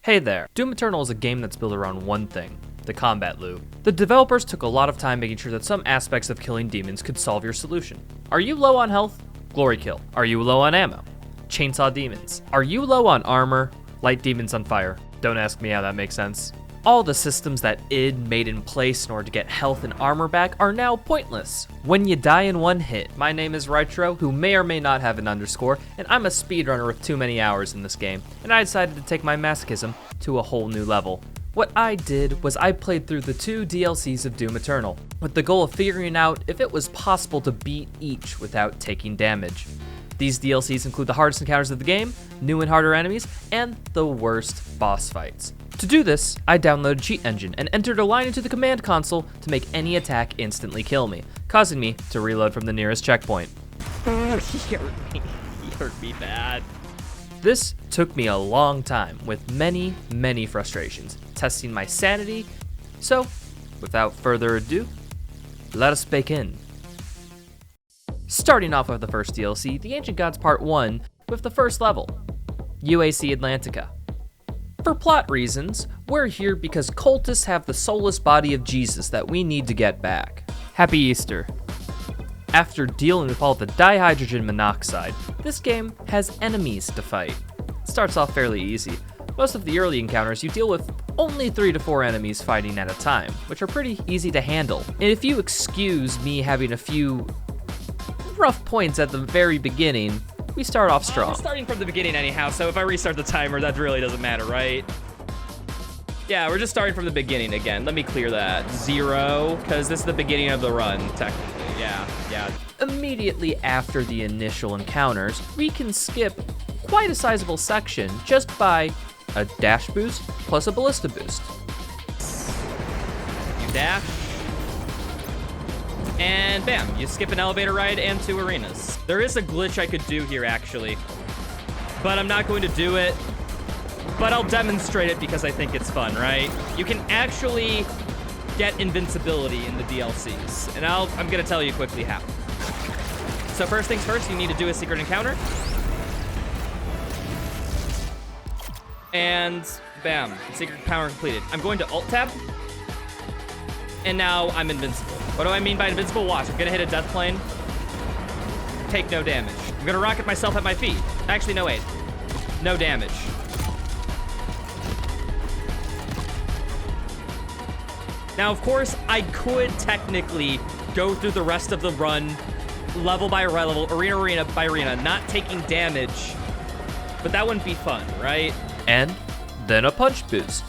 Hey there, Doom Eternal is a game that's built around one thing, the combat loop. The developers took a lot of time making sure that some aspects of killing demons could solve your solution. Are you low on health? Glory kill. Are you low on ammo? Chainsaw demons. Are you low on armor? Light demons on fire. Don't ask me how that makes sense. All the systems that id made in place in order to get health and armor back are now pointless. When you die in one hit. My name is Rytro, who may or may not have an underscore, and I'm a speedrunner with too many hours in this game, and I decided to take my masochism to a whole new level. What I did was I played through the 2 DLCs of Doom Eternal, with the goal of figuring out if it was possible to beat each without taking damage. These DLCs include the hardest encounters of the game, new and harder enemies, and the worst boss fights. To do this, I downloaded Cheat Engine and entered a line into the command console to make any attack instantly kill me, causing me to reload from the nearest checkpoint. He hurt me bad. This took me a long time, with many frustrations, testing my sanity. So, without further ado, let us begin. Starting off with the first DLC, The Ancient Gods Part 1, with the first level, UAC Atlantica. For plot reasons, we're here because cultists have the soulless body of Jesus that we need to get back. Happy Easter. After dealing with all the dihydrogen monoxide, this game has enemies to fight. It starts off fairly easy. Most of the early encounters you deal with only 3 to 4 enemies fighting at a time, which are pretty easy to handle. And if you excuse me having a few rough points at the very beginning, we start off strong. We're starting from the beginning anyhow, so if I restart the timer, that really doesn't matter, right? Yeah, we're just starting from the beginning again. Let me clear that. 0, because this is the beginning of the run, technically. Yeah. Immediately after the initial encounters, we can skip quite a sizable section just by a dash boost plus a ballista boost. You dash, and bam, you skip an elevator ride and 2 arenas. There is a glitch I could do here, actually, but I'm not going to do it, but I'll demonstrate it because I think it's fun, right? You can actually get invincibility in the DLCs, and I'm gonna tell you quickly how. So first things first, you need to do a secret encounter. And bam, secret encounter completed. I'm going to Alt-Tab, and now I'm invincible. What do I mean by invincible? Watch, I'm gonna hit a death plane, take no damage. I'm gonna rocket myself at my feet. Actually, no, wait. No damage. Now, of course, I could technically go through the rest of the run, level by level, arena by arena, not taking damage, but that wouldn't be fun, right? And then a punch boost.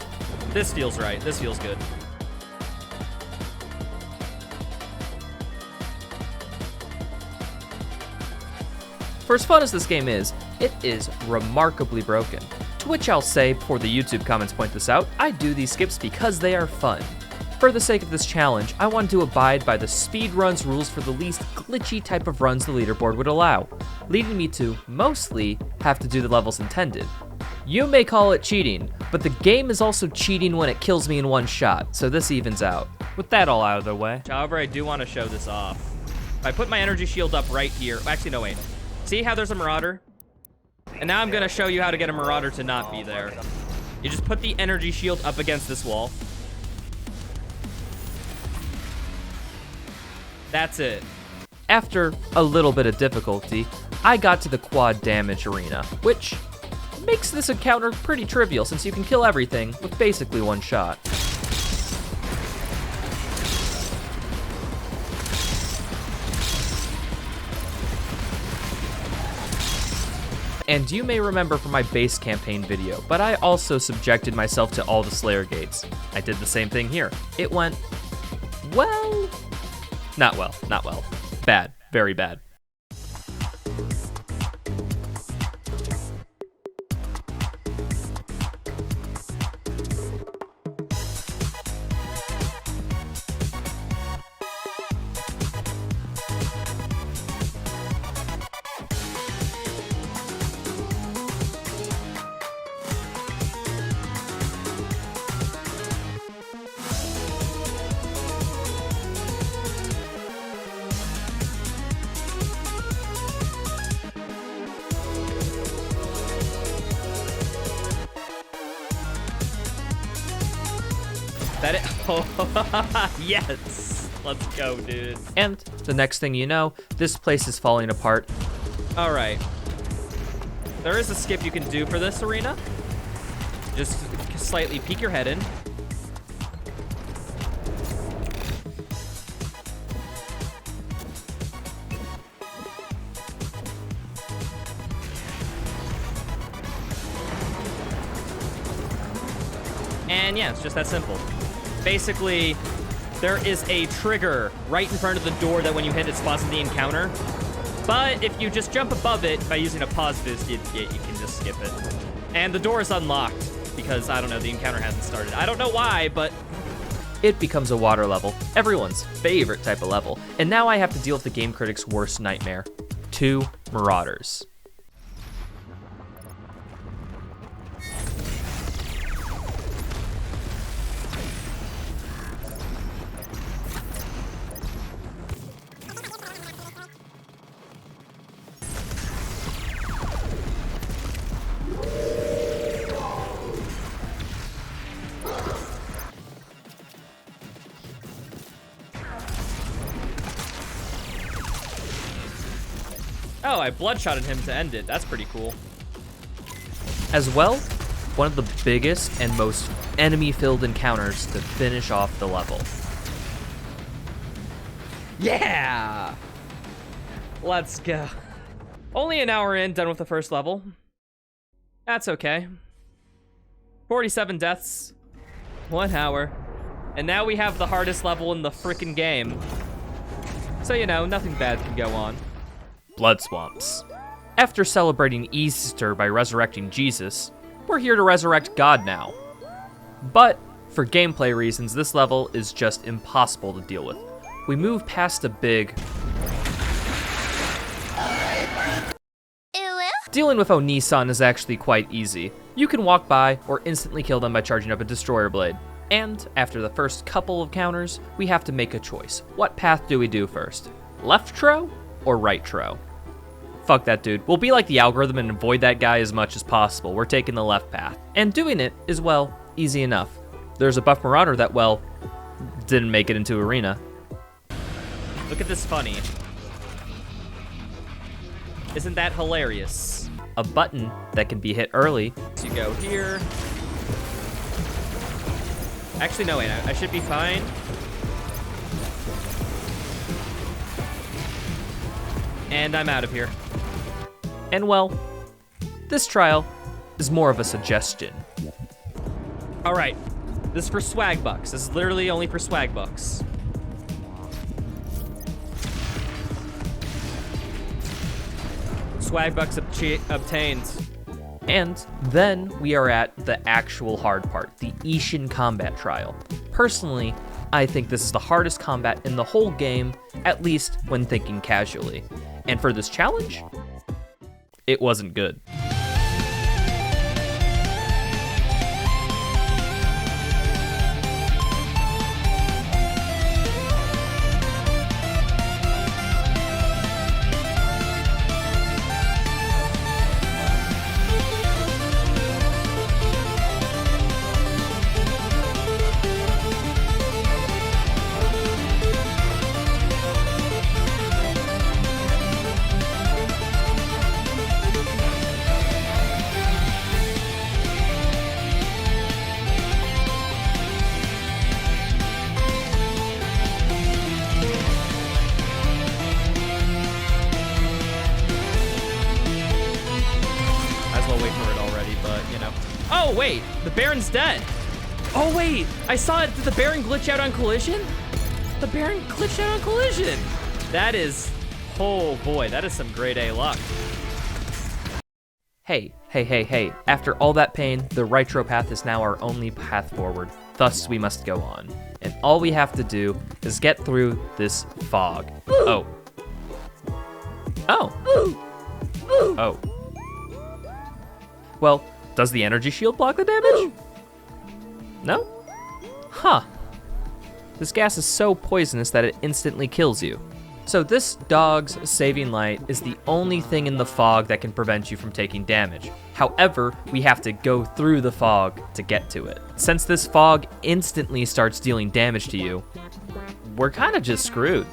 This feels right. This feels good. For as fun as this game is, it is remarkably broken. To which I'll say, before the YouTube comments point this out, I do these skips because they are fun. For the sake of this challenge, I wanted to abide by the speedruns rules for the least glitchy type of runs the leaderboard would allow, leading me to, mostly, have to do the levels intended. You may call it cheating, but the game is also cheating when it kills me in one shot, so this evens out. With that all out of the way. However, I do want to show this off. I put my energy shield up right here. Actually, no, wait. See how there's a marauder? And now I'm gonna show you how to get a marauder to not be there. You just put the energy shield up against this wall. That's it. After a little bit of difficulty, I got to the quad damage arena, which makes this encounter pretty trivial since you can kill everything with basically one shot. And you may remember from my base campaign video, but I also subjected myself to all the Slayer gates. I did the same thing here. It went, well, not well. Bad, very bad. That it? Oh, yes. Let's go, dude. And the next thing you know, this place is falling apart. All right. There is a skip you can do for this arena. Just slightly peek your head in. And yeah, it's just that simple. Basically, there is a trigger right in front of the door that when you hit it spawns in the encounter. But if you just jump above it by using a pause viz, you can just skip it. And the door is unlocked because, I don't know, the encounter hasn't started. I don't know why, but... It becomes a water level, everyone's favorite type of level. And now I have to deal with the game critic's worst nightmare. 2 Marauders. Oh, I bloodshotted him to end it. That's pretty cool. As well, one of the biggest and most enemy-filled encounters to finish off the level. Yeah! Let's go. Only an hour in, done with the first level. That's okay. 47 deaths, 1 hour. And now we have the hardest level in the frickin' game. So, you know, nothing bad can go on. Blood Swamps. After celebrating Easter by resurrecting Jesus, we're here to resurrect God now. But, for gameplay reasons, this level is just impossible to deal with. We move past a big... Dealing with Oni-san is actually quite easy. You can walk by or instantly kill them by charging up a Destroyer Blade. And, after the first couple of counters, we have to make a choice. What path do we do first? Left tro or right tro? Fuck that dude. We'll be like the algorithm and avoid that guy as much as possible. We're taking the left path. And doing it is, well, easy enough. There's a buff Marauder that, well, didn't make it into arena. Look at this funny. Isn't that hilarious? A button that can be hit early. So you go here. Actually, no, wait, I should be fine. And I'm out of here. And well, this trial is more of a suggestion. All right, this is for swag bucks. This is literally only for swag bucks. Swag bucks obtained. And then we are at the actual hard part, the Ishin combat trial. Personally, I think this is the hardest combat in the whole game, at least when thinking casually. And for this challenge, it wasn't good. Oh, wait, the Baron's dead. Oh, wait, I saw it. Did the Baron glitch out on collision? The Baron glitched out on collision. That is, oh boy, that is some grade A luck. Hey. After all that pain, the Rytro path is now our only path forward. Thus, we must go on. And all we have to do is get through this fog. Oh. Well, does the energy shield block the damage? No? Huh. This gas is so poisonous that it instantly kills you. So this dog's saving light is the only thing in the fog that can prevent you from taking damage. However, we have to go through the fog to get to it. Since this fog instantly starts dealing damage to you, we're kind of just screwed.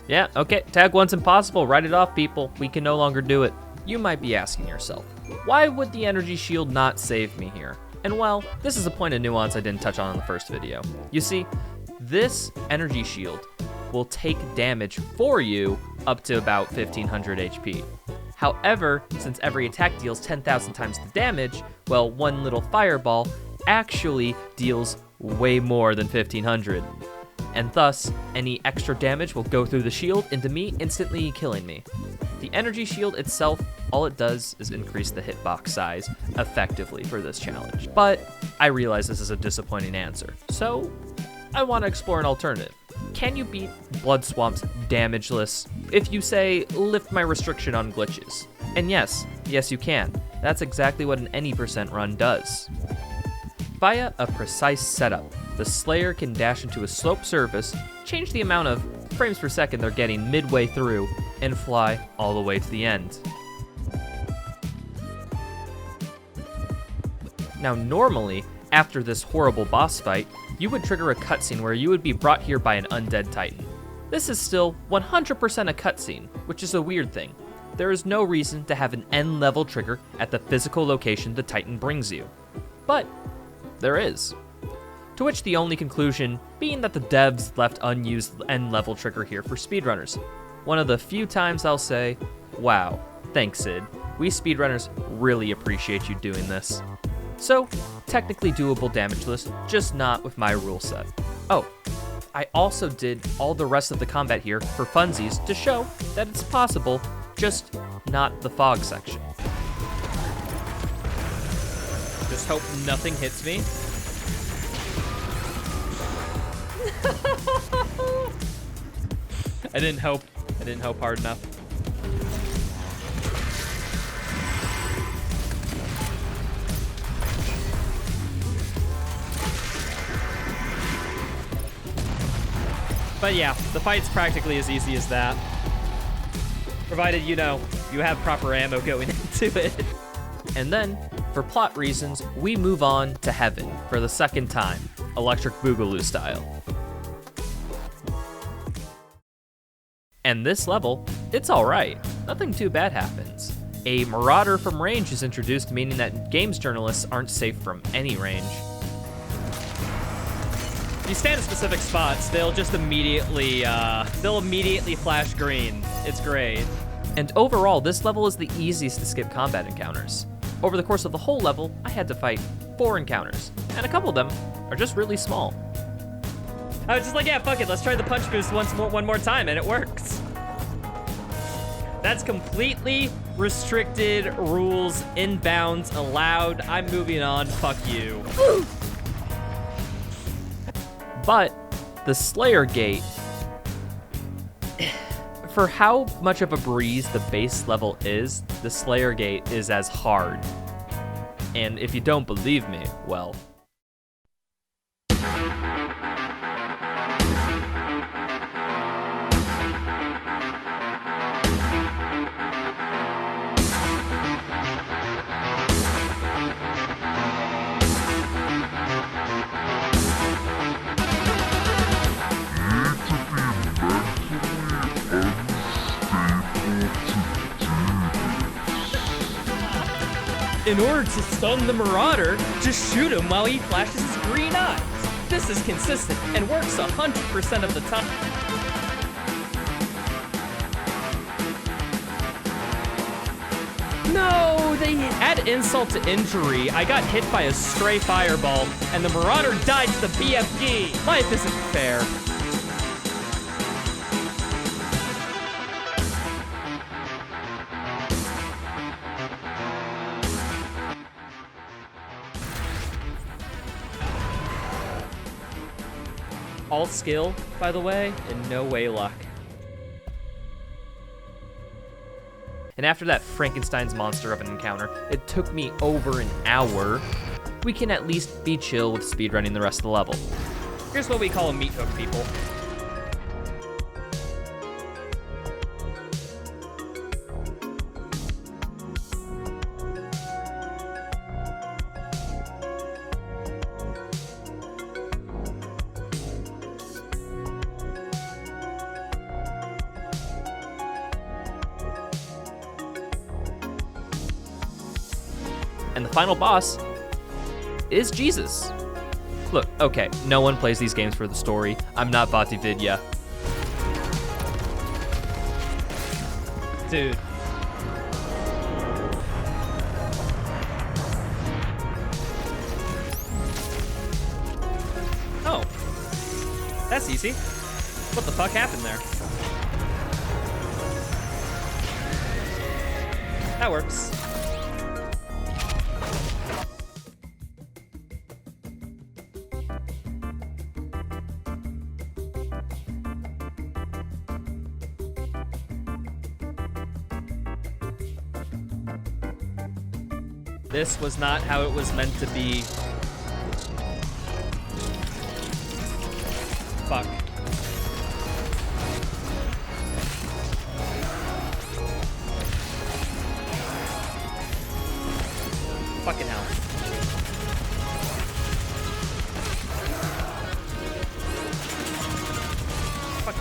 Yeah, okay, tag 1's impossible. Write it off, people. We can no longer do it. You might be asking yourself, why would the energy shield not save me here? And well, this is a point of nuance I didn't touch on in the first video. You see, this energy shield will take damage for you up to about 1500 HP. However, since every attack deals 10,000 times the damage, well, one little fireball actually deals way more than 1500. And thus, any extra damage will go through the shield into me, instantly killing me. The energy shield itself, all it does is increase the hitbox size effectively for this challenge. But I realize this is a disappointing answer, so I want to explore an alternative. Can you beat Blood Swamp's Damageless if you say, lift my restriction on glitches? And yes you can. That's exactly what an any percent run does. Via a precise setup, the Slayer can dash into a sloped surface, change the amount of frames per second they're getting midway through, and fly all the way to the end. Now normally, after this horrible boss fight, you would trigger a cutscene where you would be brought here by an undead titan. This is still 100% a cutscene, which is a weird thing. There is no reason to have an end level trigger at the physical location the titan brings you. But there is. To which the only conclusion being that the devs left unused end level trigger here for speedrunners. One of the few times I'll say, wow, thanks Sid. We speedrunners really appreciate you doing this. So, technically doable damageless, just not with my rule set. Oh, I also did all the rest of the combat here for funsies to show that it's possible, just not the fog section. Just hope nothing hits me. I didn't hope hard enough. But yeah, the fight's practically as easy as that. Provided, you know, you have proper ammo going into it. And then, for plot reasons, we move on to Heaven for the second time, Electric Boogaloo style. And this level, it's alright. Nothing too bad happens. A marauder from range is introduced, meaning that games journalists aren't safe from any range. If you stand at specific spots, they'll just immediately flash green. It's great. And overall, this level is the easiest to skip combat encounters. Over the course of the whole level, I had to fight 4 encounters, and a couple of them are just really small. I was just like, yeah, fuck it, let's try the punch boost one more time, and it works. That's completely restricted rules, inbounds, allowed. I'm moving on, fuck you. But the Slayer Gate, for how much of a breeze the base level is, the Slayer Gate is as hard. And if you don't believe me, well, in order to stun the Marauder, just shoot him while he flashes his green eyes. This is consistent and works 100% of the time. No, they add insult to injury. I got hit by a stray fireball, and the Marauder died to the BFG. Life isn't fair. All skill, by the way, in no way luck. and after that Frankenstein's monster of an encounter, it took me over an hour, we can at least be chill with speedrunning the rest of the level. Here's what we call a meat hook, people. And the final boss is Jesus. Look, okay, no one plays these games for the story. I'm not VODs. Dude. Oh. That's easy. What the fuck happened there? That works. This was not how it was meant to be. Fuck. Fucking hell. Fuck.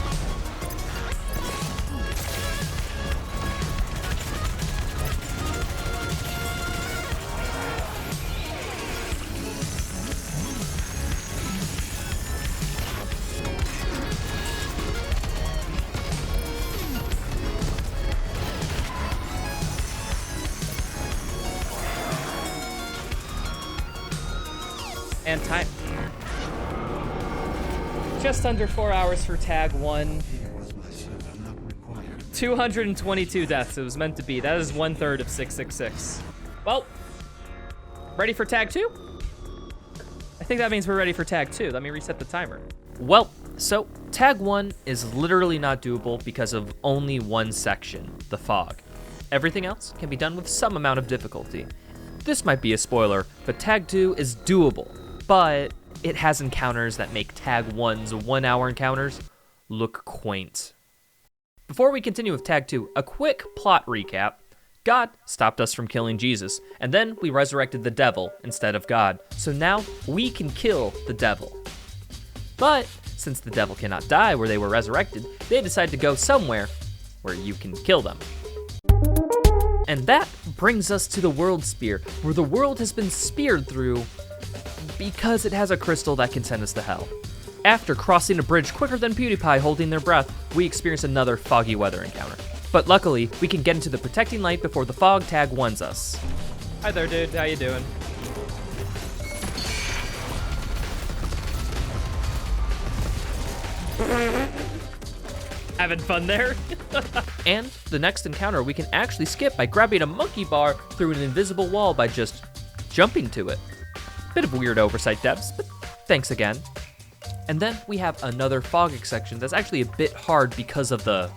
And time. Just under 4 hours for tag 1. 222 deaths, it was meant to be. That is 1/3 of 666. Well, ready for tag 2? I think that means we're ready for tag 2. Let me reset the timer. Well, so tag 1 is literally not doable because of only one section, the fog. Everything else can be done with some amount of difficulty. This might be a spoiler, but tag 2 is doable, but it has encounters that make tag 1's 1 hour encounters look quaint. Before we continue with tag 2, a quick plot recap. God stopped us from killing Jesus, and then we resurrected the devil instead of God. So now we can kill the devil. But since the devil cannot die where they were resurrected, they decide to go somewhere where you can kill them. And that brings us to the world spear, where the world has been speared through because it has a crystal that can send us to hell. After crossing a bridge quicker than PewDiePie holding their breath, we experience another foggy weather encounter. But luckily, we can get into the protecting light before the fog tag ones us. Hi there, dude. How you doing? Having fun there? And the next encounter we can actually skip by grabbing a monkey bar through an invisible wall by just jumping to it. Bit of weird oversight, devs, but thanks again. And then we have another fog section that's actually a bit hard because of the...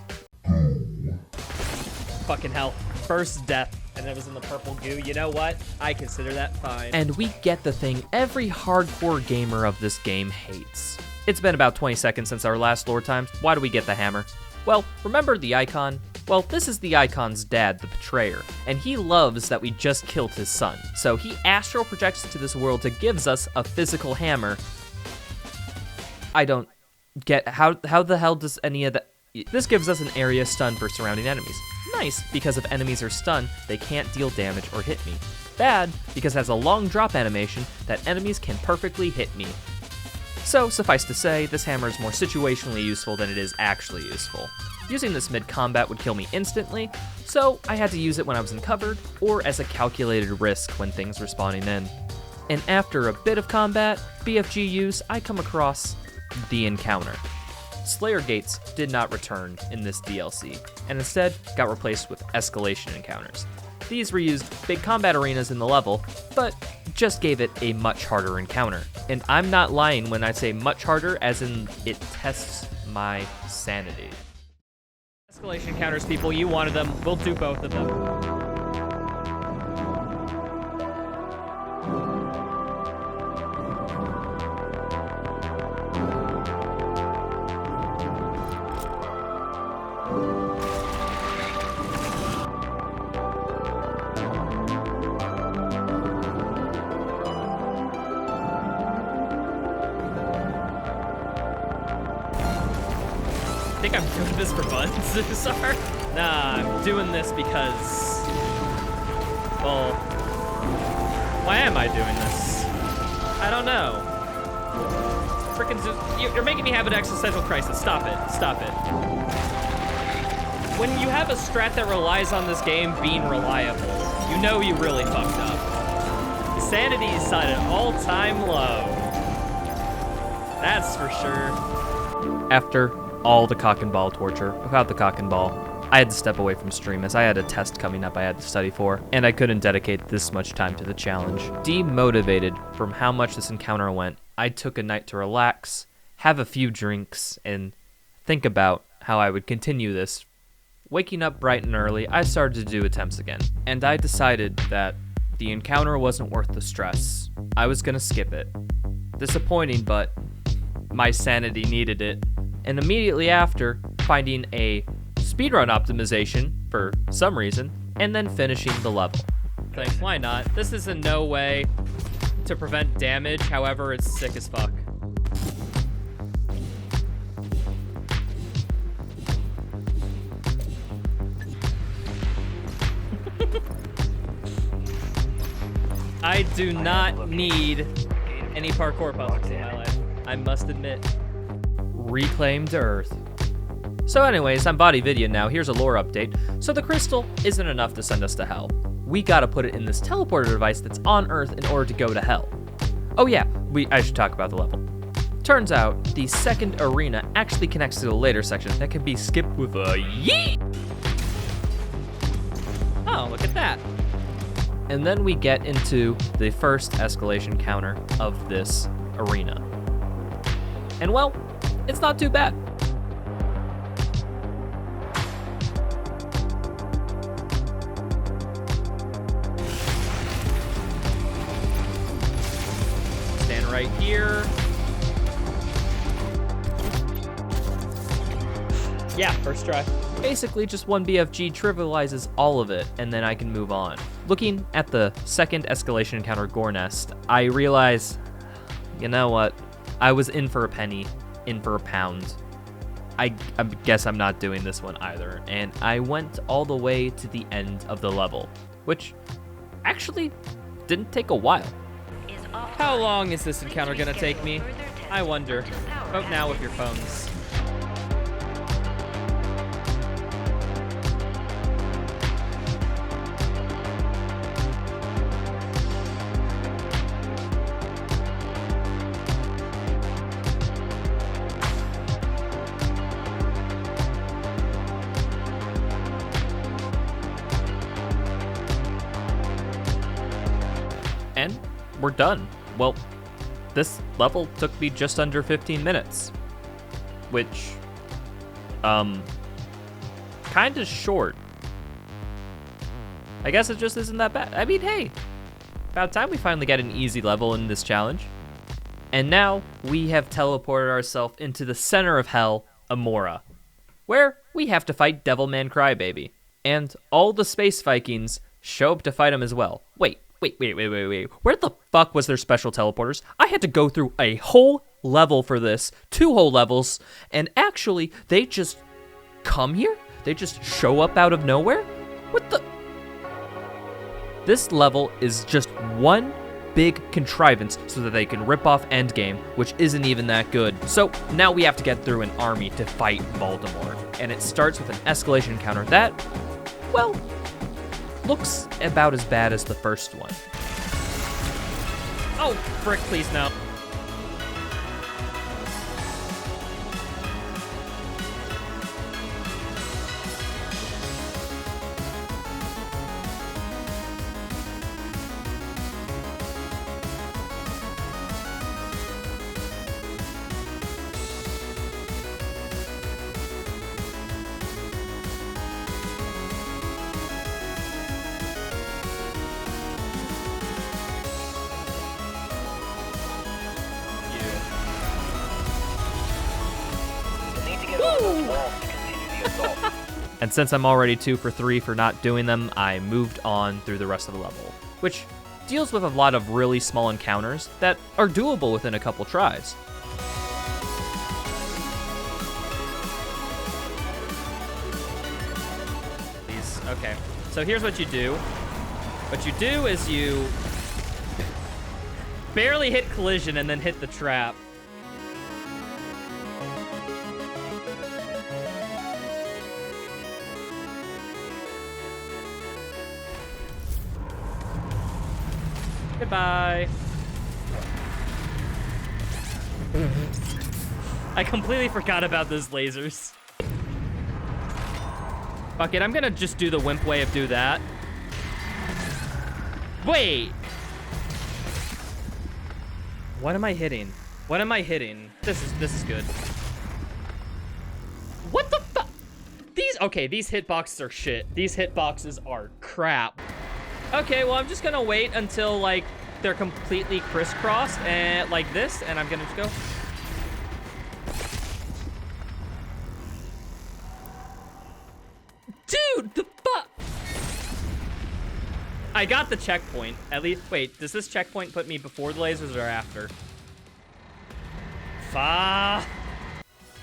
Fucking hell. First death, and it was in the purple goo. You know what? I consider that fine. And we get the thing every hardcore gamer of this game hates. It's been about 20 seconds since our last lore times. Why do we get the hammer? Well, remember the icon? Well, this is the icon's dad, the betrayer, and he loves that we just killed his son. So he astral projects to this world to gives us a physical hammer. I don't get how the hell does any of that... This gives us an area stun for surrounding enemies. Nice, because if enemies are stunned, they can't deal damage or hit me. Bad, because it has a long drop animation that enemies can perfectly hit me. So, suffice to say, this hammer is more situationally useful than it is actually useful. Using this mid-combat would kill me instantly, so I had to use it when I was uncovered, or as a calculated risk when things were spawning in. And after a bit of combat, BFG use, I come across the encounter. Slayer gates did not return in this DLC, and instead got replaced with escalation encounters. These reused big combat arenas in the level, but just gave it a much harder encounter. And I'm not lying when I say much harder, as in it tests my sanity. Escalation encounters, people, you wanted them. We'll do both of them. I think I'm doing this for fun, Sorry. Nah, I'm doing this because, well, Why am I doing this? I don't know. Frickin' you're making me have an existential crisis. Stop it. Stop it. When you have a strat that relies on this game being reliable, you know you really fucked up. Sanity is at an all-time low. That's for sure. After all the cock and ball torture about the cock and ball, I had to step away from stream as I had a test coming up I had to study for, and I couldn't dedicate this much time to the challenge. Demotivated from how much this encounter went, I took a night to relax, have a few drinks, and think about how I would continue this. Waking up bright and early, I started to do attempts again, and I decided that the encounter wasn't worth the stress. I was gonna skip it. Disappointing, but my sanity needed it. And immediately after, finding a speedrun optimization for some reason, and then finishing the level. Thanks, why not? This is in no way to prevent damage, however, it's sick as fuck. I do not need any parkour puzzles in my life, I must admit. Reclaimed Earth. So anyways, I'm Body Vidya now. Here's a lore update. So the crystal isn't enough to send us to hell. We gotta put it in this teleporter device that's on Earth in order to go to hell. Oh yeah, I should talk about the level. Turns out, the second arena actually connects to the later section that can be skipped with a yeet! Oh, look at that. And then we get into the first escalation counter of this arena. And well, it's not too bad. Stand right here. Yeah, first try. Basically, just one BFG trivializes all of it, and then I can move on. Looking at the second escalation encounter, Gore Nest, I realize, you know what? I was in for a penny, in for a pound. I guess I'm not doing this one either, and I went all the way to the end of the level, which actually didn't take a while. How long is this encounter gonna take me? I wonder. Vote now with your phones. And we're done. Well, this level took me just under 15 minutes, which, kind of short. I guess it just isn't that bad. I mean, hey, about time we finally get an easy level in this challenge. And now we have teleported ourselves into the center of hell, Amora, where we have to fight Devilman Crybaby. And all the space Vikings show up to fight him as well. Wait. Where the fuck was their special teleporters? I had to go through a whole level for this, 2 whole levels, and actually, they just come here? They just show up out of nowhere? What the? This level is just one big contrivance so that they can rip off Endgame, which isn't even that good. So now we have to get through an army to fight Voldemort, and it starts with an escalation encounter that, well, looks about as bad as the first one. Oh, frick, please no. And since I'm already 2 for 3 for not doing them, I moved on through the rest of the level, which deals with a lot of really small encounters that are doable within a couple tries. Okay, so here's what you do. What you do is you barely hit collision and then hit the trap. Goodbye. I completely forgot about those lasers. Fuck it, I'm gonna just do the wimp way of do that. Wait! What am I hitting? What am I hitting? This is good. What the fuck? These hitboxes are shit. These hitboxes are crap. Okay, well, I'm just gonna wait until, like, they're completely crisscrossed and like this, and I'm gonna just go. Dude, the fuck? I got the checkpoint. At least, wait, does this checkpoint put me before the lasers or after?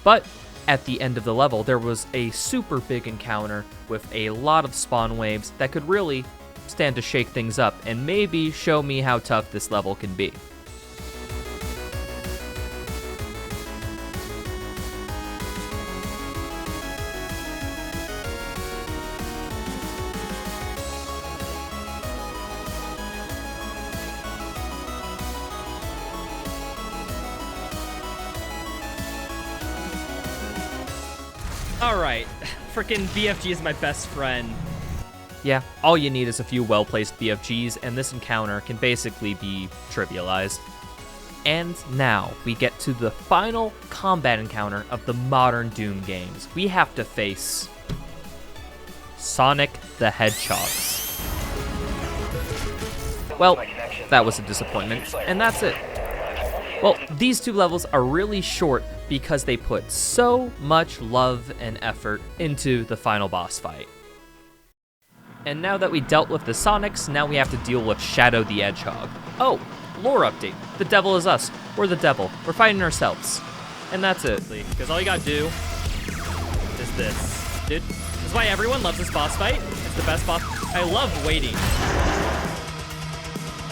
But at the end of the level, there was a super big encounter with a lot of spawn waves that could really stand to shake things up and maybe show me how tough this level can be. Alright, freaking BFG is my best friend. Yeah, all you need is a few well-placed BFGs, and this encounter can basically be trivialized. And now, we get to the final combat encounter of the modern Doom games. We have to face Sonic the Hedgehog. Well, that was a disappointment, and that's it. Well, these two levels are really short because they put so much love and effort into the final boss fight. And now that we dealt with the Sonics, now we have to deal with Shadow the Hedgehog. Oh, lore update. The devil is us. We're the devil. We're fighting ourselves. And that's it. Because all you gotta do is this. Dude, this is why everyone loves this boss fight. It's the best boss. I love waiting.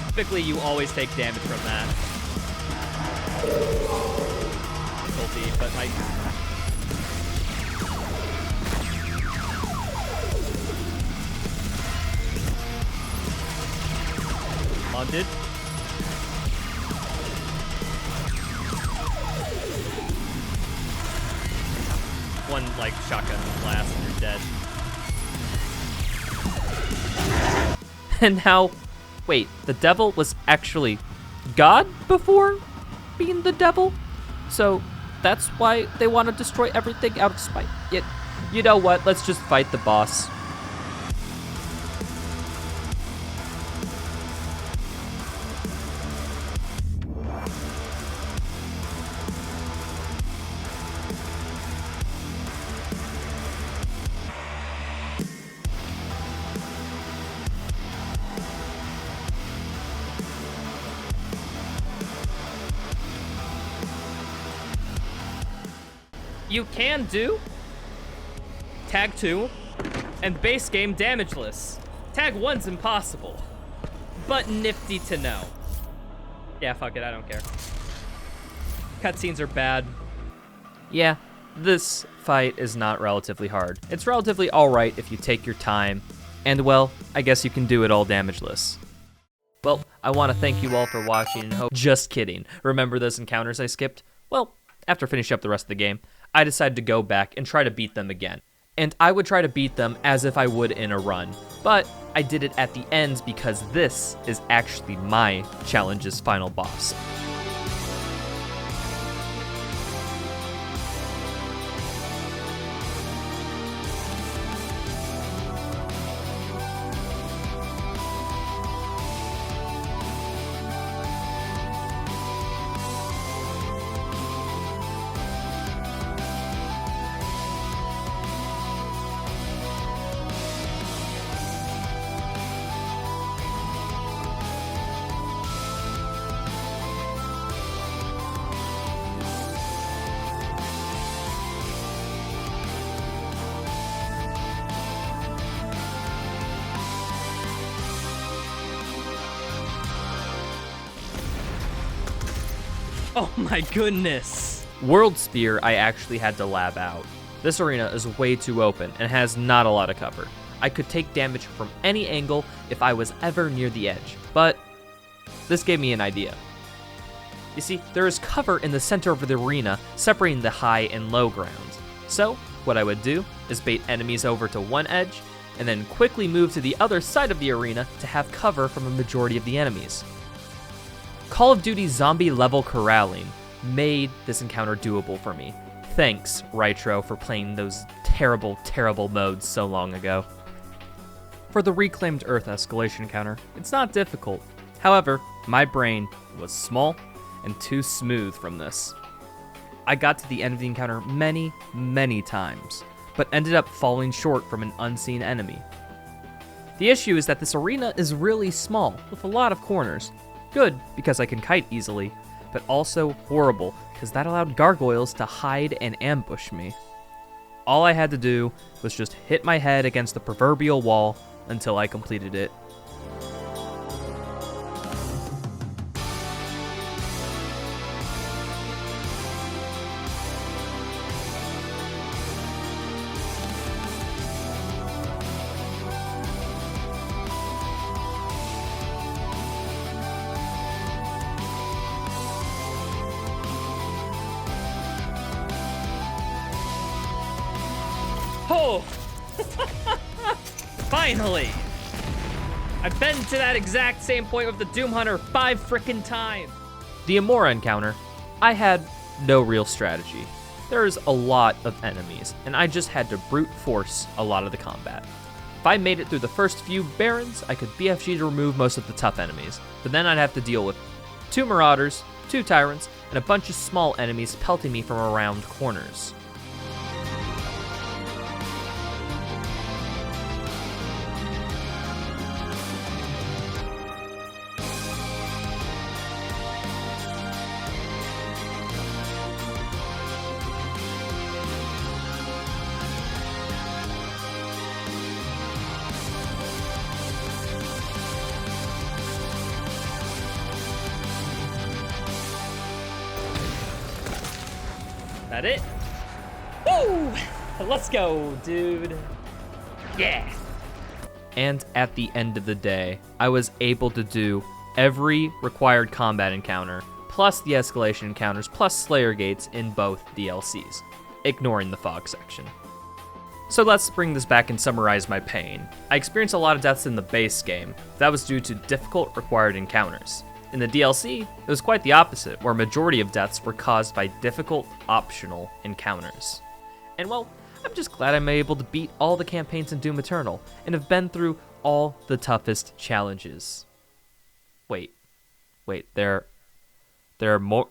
Typically, you always take damage from that. Difficulty, but like... On, dude. One, like, shotgun blast and you're dead. And now, wait, the devil was actually God before being the devil? So that's why they want to destroy everything out of spite. Yet, you know what? Let's just fight the boss. You can do Tag 2 and base game Damageless. Tag 1's impossible, but nifty to know. Yeah, fuck it, I don't care. Cutscenes are bad. Yeah, this fight is not relatively hard. It's relatively alright if you take your time, and well, I guess you can do it all damageless. Well, I want to thank you all for watching and hope— Just kidding. Remember those encounters I skipped? Well, after finishing up the rest of the game, I decided to go back and try to beat them again. And I would try to beat them as if I would in a run, but I did it at the ends because this is actually my challenge's final boss. Oh my goodness. World Spear I actually had to lab out. This arena is way too open and has not a lot of cover. I could take damage from any angle if I was ever near the edge, but this gave me an idea. You see, there is cover in the center of the arena separating the high and low ground. So, what I would do is bait enemies over to one edge and then quickly move to the other side of the arena to have cover from a majority of the enemies. Call of Duty zombie level corralling made this encounter doable for me. Thanks, Rytro, for playing those terrible, terrible modes so long ago. For the Reclaimed Earth escalation encounter, it's not difficult. However, my brain was small and too smooth from this. I got to the end of the encounter many, many times, but ended up falling short from an unseen enemy. The issue is that this arena is really small, with a lot of corners. Good, because I can kite easily, but also horrible, because that allowed gargoyles to hide and ambush me. All I had to do was just hit my head against the proverbial wall until I completed it. Oh! Finally! I've been to that exact same point with the Doom Hunter 5 frickin' times. The Amora encounter, I had no real strategy. There's a lot of enemies, and I just had to brute force a lot of the combat. If I made it through the first few Barons, I could BFG to remove most of the tough enemies, but then I'd have to deal with 2 Marauders, 2 Tyrants, and a bunch of small enemies pelting me from around corners. That it? Woo! Let's go, dude. Yeah. And at the end of the day, I was able to do every required combat encounter, plus the escalation encounters, plus Slayer Gates in both DLCs, ignoring the fog section. So let's bring this back and summarize my pain. I experienced a lot of deaths in the base game. That was due to difficult required encounters. In the DLC, it was quite the opposite, where a majority of deaths were caused by difficult, optional encounters. And well, I'm just glad I'm able to beat all the campaigns in Doom Eternal, and have been through all the toughest challenges. Wait, there are more...